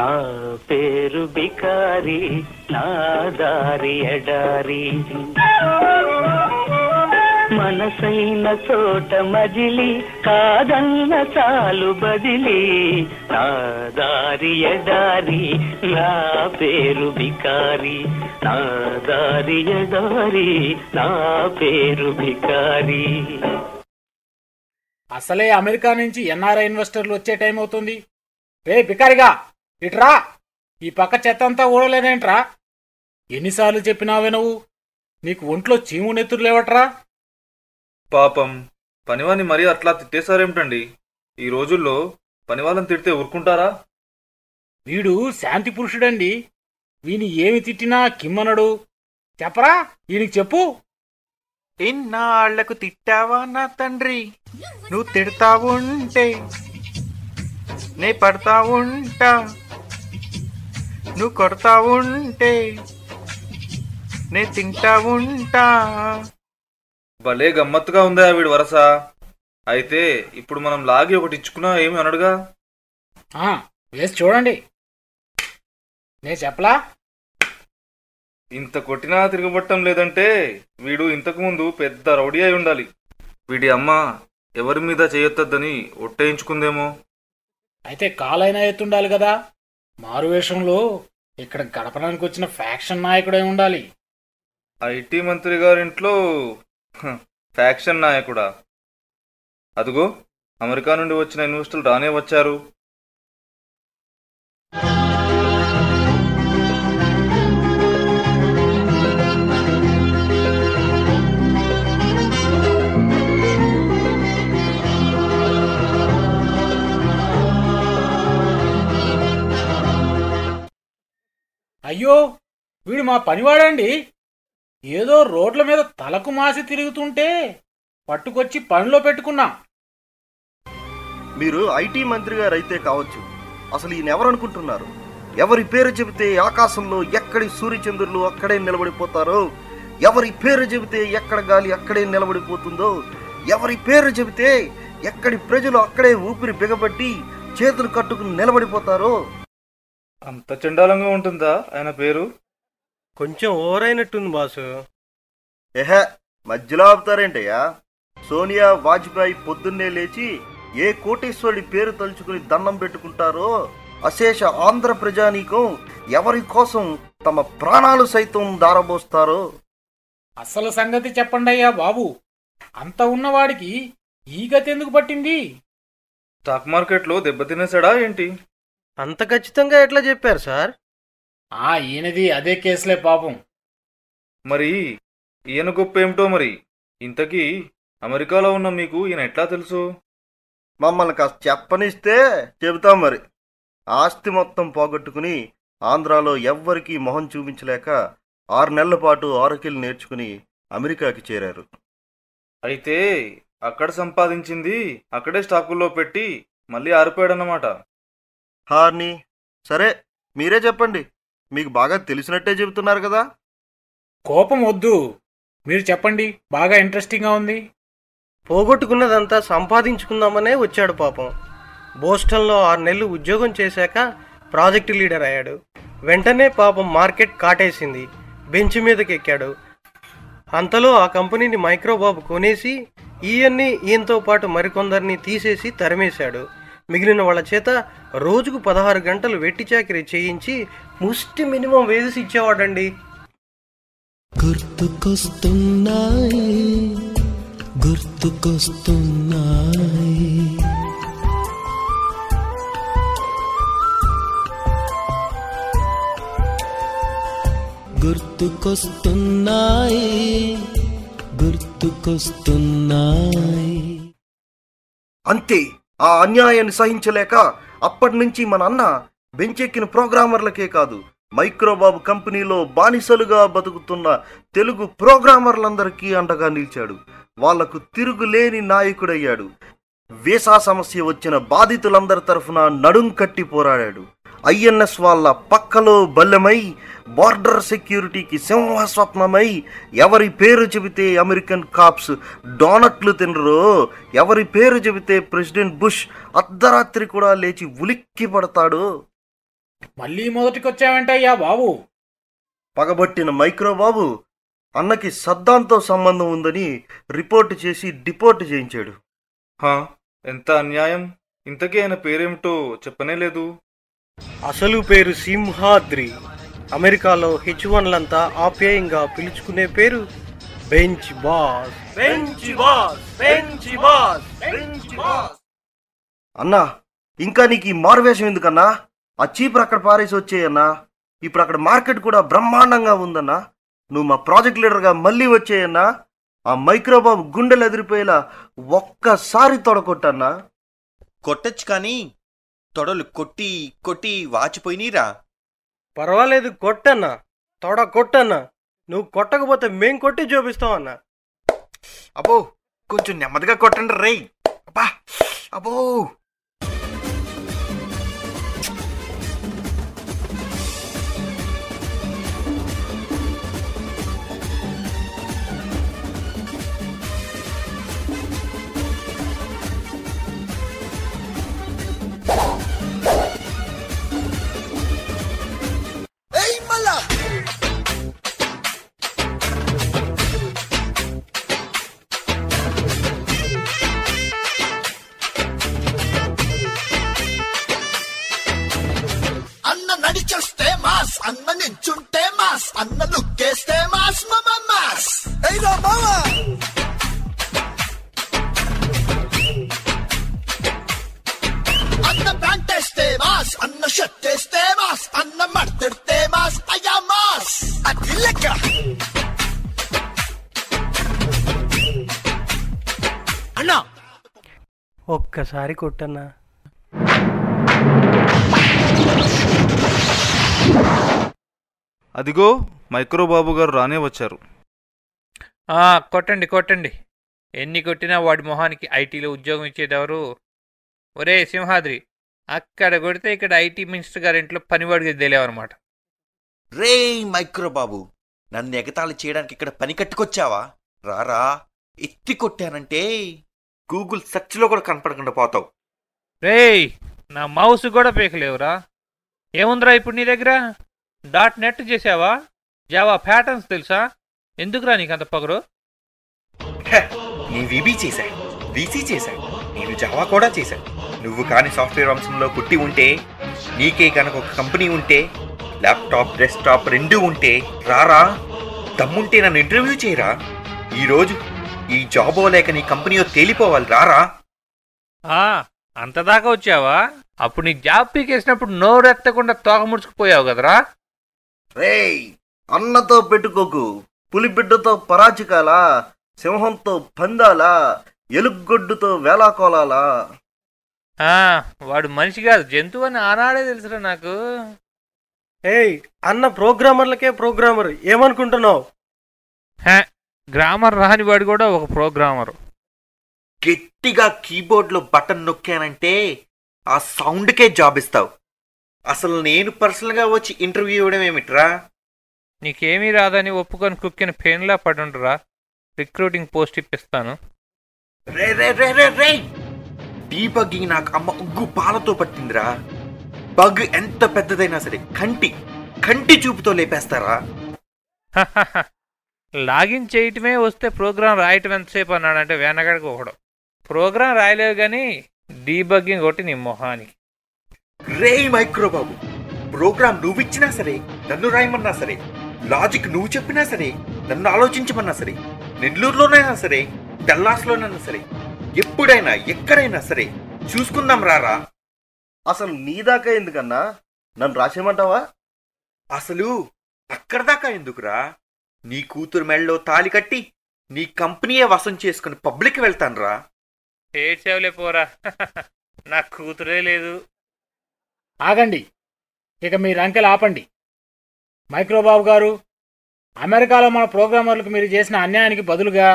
నా పేరు బికారి, నా దారి ఎడారి. మనసైన చోట మజిలి, కాదన్న చాలు బదిలి. నా దారి ఎడారి, నా పేరు బికారి, నా దారి ఎడారి, నా పేరు బికారి. అసలే అమెరికా నుంచి ఎన్ఆర్ఐ ఇన్వెస్టర్లు వచ్చే టైం అవుతుంది. రే బికారిగా ఇట్రా, ఈ పక్క చెత్త అంతా ఊడలేదేంట్రా? ఎన్నిసార్లు చెప్పినావే నువ్వు? నీకు ఒంట్లో చీము నెత్తురు లేవట్రా? పాపం పనివాన్ని మరీ అట్లా తిట్టేశారేమిటండి? ఈ రోజుల్లో పనివాళ్ళని తిడితే ఊరుకుంటారా? వీడు శాంతి పురుషుడండి. వీని ఏమి తిట్టినా కిమ్మనడు. చెప్పరా, వీనికి చెప్పు. ఇన్నాళ్లకు తిట్టావా నా తండ్రి? నువ్వు తిడతా ఉంటే నే పడతా ఉంటా, నువ్వు కొడతా ఉంటే నే తింటా ఉంటా. భలే గమ్మత్తుగా ఉందా వీడు వరస. అయితే ఇప్పుడు మనం లాగి ఒకటి ఇచ్చుకున్నా ఏమి అనడుగా? వేసి చూడండి. నే చెప్పలా? ఇంత కొట్టినా తిరగబట్టం లేదంటే వీడు ఇంతకు ముందు పెద్ద రౌడీ అయి ఉండాలి. వీడి అమ్మ ఎవరి మీద చేయొద్దని ఒట్టేయించుకుందేమో. అయితే కాలైనా ఎత్తుండాలి కదా. మారువేషంలో ఇక్కడ గడపడానికి వచ్చిన ఫ్యాక్షన్ నాయకుడై ఉండాలి. ఐటీ మంత్రి గారింట్లో ఫ్యాక్షన్ నాయకుడా? అదుగో అమెరికా నుండి వచ్చిన ఇన్వెస్టర్లు రానే వచ్చారు. అయ్యో, వీడు మా పనివాడండి. ఏదో రోడ్ల మీద తలకు మాసి తిరుగుతుంటే పట్టుకొచ్చి పనిలో పెట్టుకున్నా. మీరు ఐటీ మంత్రి గారు అయితే కావచ్చు, అసలు ఈయన ఎవరనుకుంటున్నారు? ఎవరి పేరు చెబితే ఆకాశంలో ఎక్కడి సూర్యచంద్రులు అక్కడే నిలబడిపోతారో, ఎవరి పేరు చెబితే ఎక్కడ గాలి అక్కడే నిలబడిపోతుందో, ఎవరి పేరు చెబితే ఎక్కడి ప్రజలు అక్కడే ఊపిరి బిగబట్టి చేతులు కట్టుకుని నిలబడిపోతారో. అంత చండాలంగా ఉంటుందా ఆయన పేరు? కొంచెం ఓవరైనట్టుంది బాసు. ఏహే, మధ్యలో ఆపుతారేంటయ్యా? సోనియా వాజ్పేయి పొద్దున్నే లేచి ఏ కోటేశ్వరుడి పేరు తలుచుకుని దండం పెట్టుకుంటారో, అశేష ఆంధ్ర ప్రజానీకం ఎవరి కోసం తమ ప్రాణాలు సైతం దారబోస్తారో. అసలు సంగతి చెప్పండి అయ్యా బాబు. అంత ఉన్నవాడికి ఈ గతి ఎందుకు పట్టింది? స్టాక్ మార్కెట్లో దెబ్బతినేసాడా ఏంటి? అంత ఖచ్చితంగా ఎట్లా చెప్పారు సార్? ఈయనది అదే కేసులే పాపం. మరి ఈయన గొప్ప ఏమిటో మరి. ఇంతకీ అమెరికాలో ఉన్న మీకు ఈయన ఎట్లా తెలుసు? మమ్మల్ని కాస్త చెప్పనిస్తే చెబుతాం మరి. ఆస్తి మొత్తం పోగొట్టుకుని ఆంధ్రాలో ఎవ్వరికీ మొహం చూపించలేక 6 నెలల పాటు ఆరకిల్ నేర్చుకుని అమెరికాకి చేరారు. అయితే అక్కడ సంపాదించింది అక్కడే స్టాకుల్లో పెట్టి మళ్ళీ ఆరిపోయాడన్నమాట. హార్ని, సరే మీరే చెప్పండి. మీకు బాగా తెలిసినట్టే చెబుతున్నారు కదా. కోపం వద్దు, మీరు చెప్పండి. బాగా ఇంట్రెస్టింగ్గా ఉంది. పోగొట్టుకున్నదంతా సంపాదించుకుందామనే వచ్చాడు పాపం. బోస్టన్లో 6 నెలలు ఉద్యోగం చేశాక ప్రాజెక్టు లీడర్ అయ్యాడు. వెంటనే పాపం మార్కెట్ కాటేసింది. బెంచ్ మీదకి ఎక్కాడు. అంతలో ఆ కంపెనీని మైక్రోబాబు కొనేసి ఈయనతో పాటు మరికొందరిని తీసేసి తరిమేశాడు. మిగిలిన వాళ్ళ చేత రోజుకు 16 గంటలు వెట్టి చాకిరీ చేయించి ముష్టి మినిమం వేసి ఇచ్చేవాడండి. గుర్తుకొస్తున్నాయి అంతే. ఆ అన్యాయాన్ని సహించలేక అప్పటి నుంచి మన అన్న బెంచెక్కిన ప్రోగ్రామర్లకే కాదు, మైక్రోబాబు కంపెనీలో బానిసలుగా బతుకుతున్న తెలుగు ప్రోగ్రామర్లందరికీ అండగా నిలిచాడు. వాళ్లకు తిరుగులేని నాయకుడయ్యాడు. వీసా సమస్య వచ్చిన బాధితులందరి తరఫున నడుం కట్టి పోరాడాడు. ఐఎన్ఎస్ వాళ్ళ పక్కలో బల్లెమై, బార్డర్ సెక్యూరిటీకి సింహస్వప్నమై, ఎవరి పేరు చెబితే అమెరికన్ కాప్స్ డోనట్లు తినరో, ఎవరి పేరు చెబితే ప్రెసిడెంట్ బుష్ అర్ధరాత్రి కూడా లేచి ఉలిక్కి పడతాడో. మళ్ళీ మొదటికొచ్చావంటయ్యా బాబు. పగబట్టిన మైక్రోబాబు అన్నకి సద్దాంతో సంబంధం ఉందని రిపోర్ట్ చేసి డిపోర్ట్ చేయించాడు. హా, ఎంత అన్యాయం! ఇంతకీ ఆయన పేరేమిటో చెప్పనే లేదు. అసలు పేరు సింహాద్రి. అమెరికాలో H1లంతా ఆప్యాయంగా పిలుచుకునే పేరు బెంచ్ బాస్. అన్నా, ఇంకా నీకు ఈ మారువేషం ఎందుకన్నా? ఆ చీపురు అక్కడ పారేసి వచ్చేయన్నా. ఇప్పుడు అక్కడ మార్కెట్ కూడా బ్రహ్మాండంగా ఉందన్నా. నువ్వు మా ప్రాజెక్ట్ లీడర్గా మళ్ళీ వచ్చేయన్నా. ఆ మైక్రోబాబు గుండెలు ఎదిరిపోయేలా ఒక్కసారి తొడగొట్టన్నా. కొట్టచ్చు కానీ తొడలు కొట్టి కొట్టి వాచిపోయినీరా. పర్వాలేదు, కొట్టన్నా, కొట్టన్నా. నువ్వు కొట్టకపోతే మేం కొట్టి చూపిస్తామన్నా. అబ్బో, కొంచెం నెమ్మదిగా కొట్టండి రేయ్. అబ్బా, అబ్బో. అన్న నడిచేస్తే మాస్, అన్న నించుంటే మాస్, అన్న లుక్కేస్తే మాస్ మాస్. ఏయ్రా మావా, అన్న ప్యాంట్ వేస్తే మాస్, అన్న షర్ట్ వేస్తే మాస్, అన్న మడతెడితే మాస్, అయ్యా మాస్. అది లెక్క. అన్నా ఒక్కసారి కొట్టన్నా. అదిగో మైక్రోబాబు గారు రానే వచ్చారు. కొట్టండి కొట్టండి. ఎన్ని కొట్టినా వాడి మొహానికి ఐటీలో ఉద్యోగం ఇచ్చేదెవరు? ఒరే సింహాద్రి, అక్కడ కొడితే ఇక్కడ ఐటీ మినిస్టర్ గారింట్లో పనివాడికి తెలియవన్నమాట. రే మైక్రోబాబు, నన్ను ఎగతాళి చేయడానికి ఇక్కడ పని కట్టుకొచ్చావా? రారా, ఎత్తి కొట్టానంటే గూగుల్ సెర్చ్లో కూడా కనపడకుండా పోతావు. రేయ్, నా మౌస్ కూడా పీకలేవురా. ఏముందిరా ఇప్పుడు నీ దగ్గర? .NET చేసావా? జావా ప్యాటర్న్స్ తెలుసా? ఎందుకురా నీకంత పగరు? నీ విబి చేశా, వీసీ చేశా, నేను జావా కూడా చేశా. నువ్వు కాని సాఫ్ట్వేర్ వంశంలో పుట్టి ఉంటే, నీకే కనుక ఒక కంపెనీ ఉంటే, ల్యాప్టాప్ డెస్క్టాప్ రెండూ ఉంటే రారా, దమ్ముంటే నన్ను ఇంటర్వ్యూ చేయరా. ఈరోజు ఈ జాబో లేక నీ కంపెనీలో తేలిపోవాలి, రారా. అంతదాకా వచ్చావా? అప్పుడు నీ జాబ్ పీకేసినప్పుడు నోరెత్తకుండా తోక ముడుచుకుపోయావు కదరా. రేయ్, అన్నతో పెట్టుకోకు. పులిబిడ్డతో పరాచికాలా, సింహంతో పందాలా, ఎలుగొడ్డుతో వేలాకోలాలా. వాడు మనిషి కాదు, జంతువు అని ఆనాడే తెలుసురా నాకు. ఏయ్, అన్న ప్రోగ్రామర్లకే ప్రోగ్రామర్, ఏమనుకుంటున్నావు? గ్రామర్ రాని వాడు కూడా ఒక ప్రోగ్రామర్. గట్టిగా కీబోర్డ్లో బటన్ నొక్కానంటే ఆ సౌండ్కే జాబ్ ఇస్తావు. అసలు నేను పర్సనల్గా వచ్చి ఇంటర్వ్యూ ఇవ్వడం ఏమిట్రా? నీకేమీ రాదని ఒప్పుకొని కుక్కిన పెయిన్లా పడుంటురా. రిక్రూటింగ్ పోస్ట్ ఇప్పిస్తాను. రే రే రే రే రే, డీబగ్గింగ్ నాకు అమ్మ ఉగ్గు పాలతో పట్టిందిరా. బగ్ ఎంత పెద్దదైనా సరే కంటి చూపుతో లేపేస్తారా? లాగిన్ చేయటమే వస్తే ప్రోగ్రాం రాయటం ఎంతసేపు అన్నాడంటే వెనకడికి ఒకడు. ప్రోగ్రాం రాయలేవు కానీ డీబగ్గింగ్ ఒకటి నీ మొహానికి. రే మైక్రోబాబు, ప్రోగ్రామ్ నువ్విచ్చినా సరే, నన్ను రాయమన్నా సరే, లాజిక్ నువ్వు చెప్పినా సరే, నన్ను ఆలోచించమన్నా సరే, నెల్లూరులోనైనా సరే, డల్లాస్లోనైనా సరే, ఎప్పుడైనా ఎక్కడైనా సరే చూసుకుందాం రారా. అసలు నీ దాకా ఎందుకన్నా? నన్ను రాసేయమంటావా? అసలు అక్కడ దాకా ఎందుకురా? నీ కూతురు మెళ్ళలో తాళి కట్టి నీ కంపెనీయే వసం చేసుకుని పబ్లిక్ వెళ్తానురా. ఏడ్చేవలే పోరా, నా కూతురే లేదు. ఆగండి, ఇక మీరు అంకెలు ఆపండి. మైక్రోబాబు గారు, అమెరికాలో మన ప్రోగ్రామర్లకు మీరు చేసిన అన్యాయానికి బదులుగా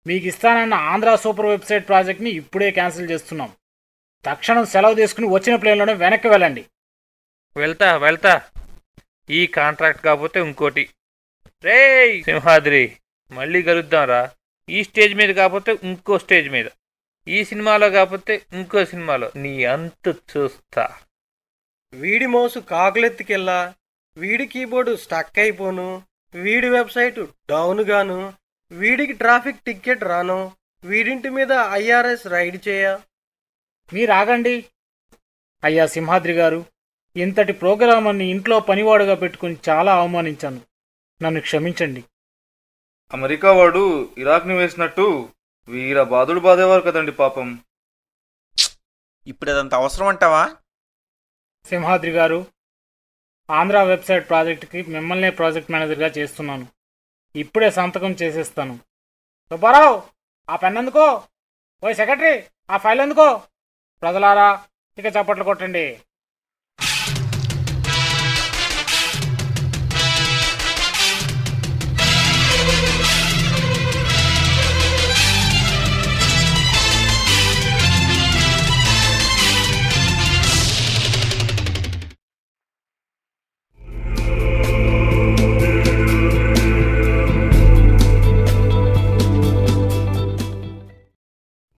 మీకు ఇస్తానన్న ఆంధ్ర సూపర్ వెబ్సైట్ ప్రాజెక్ట్ని ఇప్పుడే క్యాన్సిల్ చేస్తున్నాం. తక్షణం సెలవు తీసుకుని వచ్చిన ప్లేన్లోనే వెనక్కి వెళ్ళండి. వెళ్తా. ఈ కాంట్రాక్ట్ కాకపోతే ఇంకోటి. రేయ్ సింహాద్రి, మళ్ళీ కలుద్దాంరా. ఈ స్టేజ్ మీద కాకపోతే ఇంకో స్టేజ్ మీద, ఈ సినిమాలో కాకపోతే ఇంకో సినిమాలో నీ అంతు చూస్తా. వీడి మౌసు కాకులెత్తికెళ్ళా, వీడి కీబోర్డు స్టక్ అయిపోను, వీడి వెబ్సైట్ డౌన్ గాను, వీడికి ట్రాఫిక్ టికెట్ రాను, వీడింటి మీద ఐఆర్ఎస్ రైడ్ చేయ. మీరాగండి. అయ్యా సింహాద్రి గారు, ఇంతటి ప్రోగ్రామర్ని ఇంట్లో పనివాడుగా పెట్టుకుని చాలా అవమానించాను. నన్ను క్షమించండి. అమెరికా వాడు ఇరాక్ని వేసినట్టు వీర బాధుడు బాధేవారు కదండి పాపం. ఇప్పుడు అదంత అవసరం అంటావా? సింహాద్రి గారు, ఆంధ్ర వెబ్సైట్ ప్రాజెక్టుకి మిమ్మల్నే ప్రాజెక్ట్ మేనేజర్గా చేస్తున్నాను. ఇప్పుడే సంతకం చేసేస్తాను. సుబ్బారావు, ఆ పెన్ ఎందుకో? ఓయ్ సెక్రటరీ, ఆ ఫైల్ ఎందుకో? ప్రజలారా, ఇక చప్పట్లు కొట్టండి.